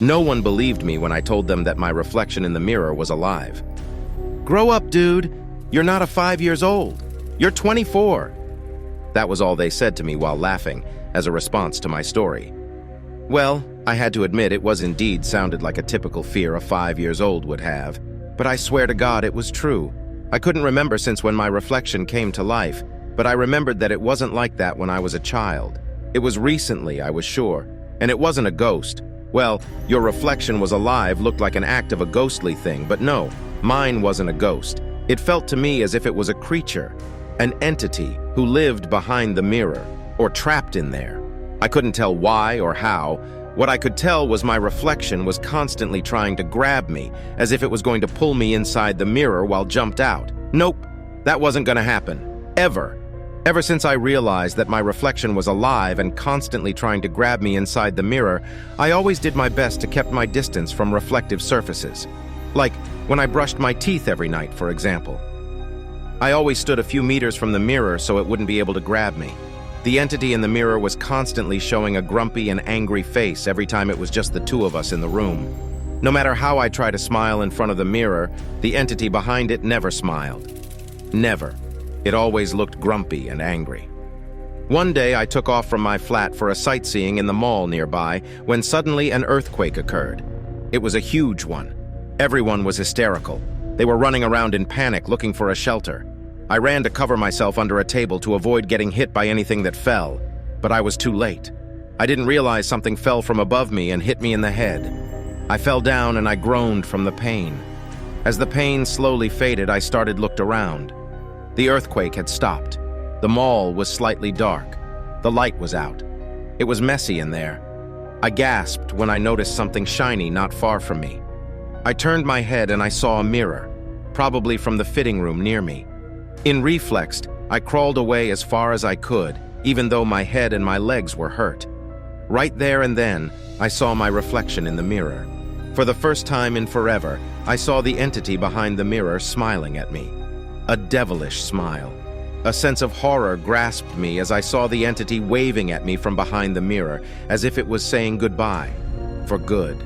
No one believed me when I told them that my reflection in the mirror was alive. "Grow up, dude. You're not 5 years old. You're 24. That was all they said to me while laughing, as a response to my story. Well, I had to admit it was indeed sounded like a typical fear a 5 years old would have, but I swear to God it was true. I couldn't remember since when my reflection came to life, but I remembered that it wasn't like that when I was a child. It was recently, I was sure, and it wasn't a ghost. Well, your reflection was alive looked like an act of a ghostly thing, but no, mine wasn't a ghost. It felt to me as if it was a creature, an entity who lived behind the mirror, or trapped in there. I couldn't tell why or how. What I could tell was my reflection was constantly trying to grab me, as if it was going to pull me inside the mirror while jumped out. Nope, that wasn't going to happen. Ever. Ever since I realized that my reflection was alive and constantly trying to grab me inside the mirror, I always did my best to keep my distance from reflective surfaces. Like when I brushed my teeth every night, for example. I always stood a few meters from the mirror so it wouldn't be able to grab me. The entity in the mirror was constantly showing a grumpy and angry face every time it was just the two of us in the room. No matter how I tried to smile in front of the mirror, the entity behind it never smiled. Never. It always looked grumpy and angry. One day I took off from my flat for a sightseeing in the mall nearby when suddenly an earthquake occurred. It was a huge one. Everyone was hysterical. They were running around in panic looking for a shelter. I ran to cover myself under a table to avoid getting hit by anything that fell, but I was too late. I didn't realize something fell from above me and hit me in the head. I fell down and I groaned from the pain. As the pain slowly faded, I looked around. The earthquake had stopped. The mall was slightly dark. The light was out. It was messy in there. I gasped when I noticed something shiny not far from me. I turned my head and I saw a mirror, probably from the fitting room near me. In reflex, I crawled away as far as I could, even though my head and my legs were hurt. Right there and then, I saw my reflection in the mirror. For the first time in forever, I saw the entity behind the mirror smiling at me. A devilish smile. A sense of horror grasped me as I saw the entity waving at me from behind the mirror, as if it was saying goodbye. For good.